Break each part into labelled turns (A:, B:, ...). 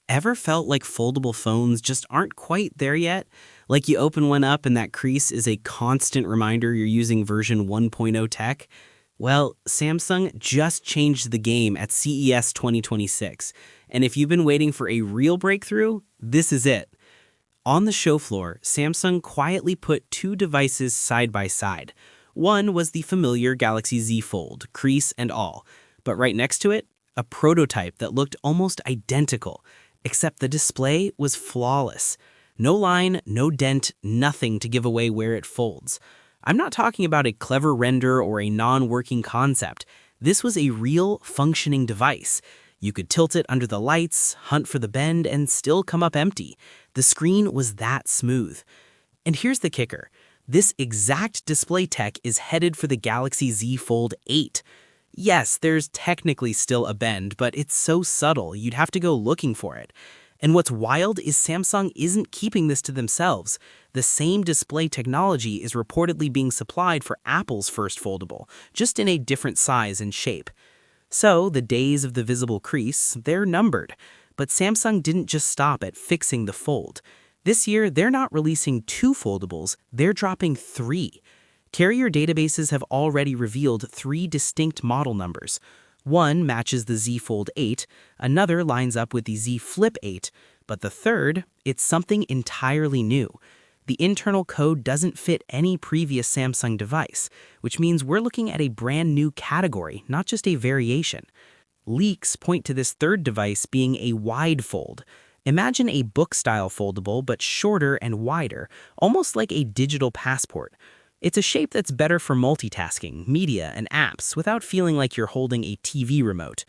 A: Ever felt like foldable phones just aren't quite there yet? Like you open one up and that crease is a constant reminder you're using version 1.0 tech? Well, Samsung just changed the game at CES 2026. And if you've been waiting for a real breakthrough, this is it. On the show floor, Samsung quietly put two devices side by side. One was the familiar Galaxy Z Fold, crease and all. But right next to it, a prototype that looked almost identical, except the display was flawless. No line, no dent, nothing to give away where it folds. I'm not talking about a clever render or a non-working concept. This was a real, functioning device. You could tilt it under the lights, hunt for the bend, and still come up empty. The screen was that smooth. And here's the kicker. This exact display tech is headed for the Galaxy Z Fold 8. Yes, there's technically still a bend, but it's so subtle you'd have to go looking for it. And what's wild is Samsung isn't keeping this to themselves. The same display technology is reportedly being supplied for Apple's first foldable, just in a different size and shape. So the days of the visible crease, they're numbered. But Samsung didn't just stop at fixing the fold. This year, they're not releasing two foldables, they're dropping three. Carrier databases have already revealed three distinct model numbers. One matches the Z Fold 8, another lines up with the Z Flip 8, but the third, it's something entirely new. The internal code doesn't fit any previous Samsung device, which means we're looking at a brand new category, not just a variation. Leaks point to this third device being a wide fold. Imagine a book-style foldable, but shorter and wider, almost like a digital passport. It's a shape that's better for multitasking, media, and apps without feeling like you're holding a TV remote.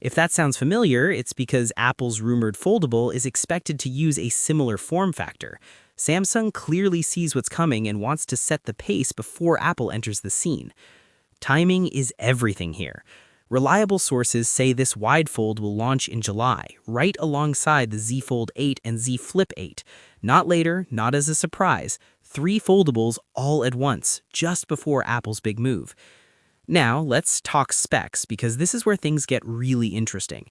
A: If that sounds familiar, it's because Apple's rumored foldable is expected to use a similar form factor. Samsung clearly sees what's coming and wants to set the pace before Apple enters the scene. Timing is everything here. Reliable sources say this wide fold will launch in July, right alongside the Z Fold 8 and Z Flip 8. Not later, not as a surprise. Three foldables all at once, just before Apple's big move. Now, let's talk specs, because this is where things get really interesting.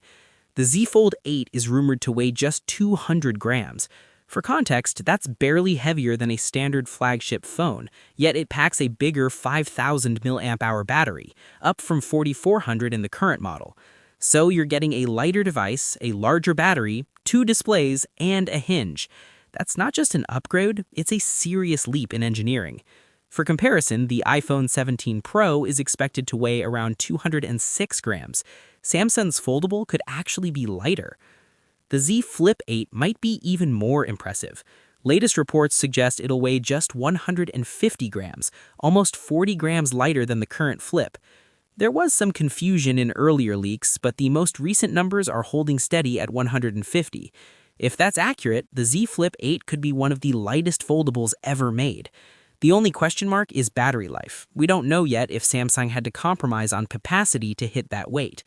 A: The Z Fold 8 is rumored to weigh just 200 grams. For context, that's barely heavier than a standard flagship phone, yet it packs a bigger 5,000 mAh battery, up from 4,400 in the current model. So you're getting a lighter device, a larger battery, two displays, and a hinge. That's not just an upgrade, it's a serious leap in engineering. For comparison, the iPhone 17 Pro is expected to weigh around 206 grams. Samsung's foldable could actually be lighter. The Z Flip 8 might be even more impressive. Latest reports suggest it'll weigh just 150 grams, almost 40 grams lighter than the current Flip. There was some confusion in earlier leaks, but the most recent numbers are holding steady at 150. If that's accurate, the Z Flip 8 could be one of the lightest foldables ever made. The only question mark is battery life. We don't know yet if Samsung had to compromise on capacity to hit that weight.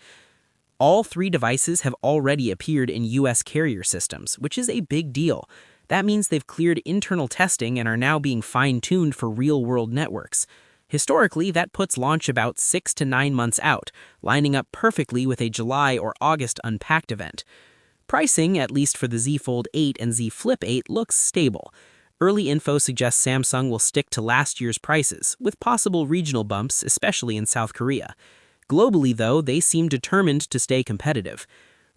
A: All three devices have already appeared in US carrier systems, which is a big deal. That means they've cleared internal testing and are now being fine-tuned for real-world networks. Historically, that puts launch about 6 to 9 months out, lining up perfectly with a July or August Unpacked event. Pricing, at least for the Z Fold 8 and Z Flip 8, looks stable. Early info suggests Samsung will stick to last year's prices, with possible regional bumps, especially in South Korea. Globally, though, they seem determined to stay competitive.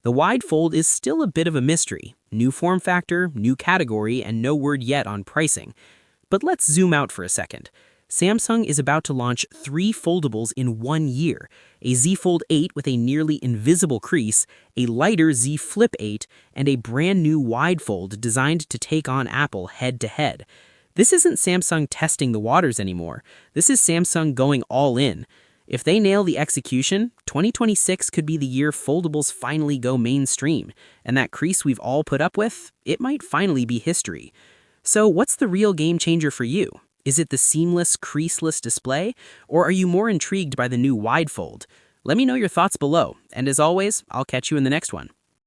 A: The wide fold is still a bit of a mystery. New form factor, new category, and no word yet on pricing. But let's zoom out for a second. Samsung is about to launch three foldables in 1 year, a Z Fold 8 with a nearly invisible crease, a lighter Z Flip 8, and a brand new wide fold designed to take on Apple head-to-head. This isn't Samsung testing the waters anymore. This is Samsung going all in. If they nail the execution, 2026 could be the year foldables finally go mainstream, and that crease we've all put up with, it might finally be history. So what's the real game changer for you? Is it the seamless, creaseless display, or are you more intrigued by the new wide fold? Let me know your thoughts below, and as always, I'll catch you in the next one.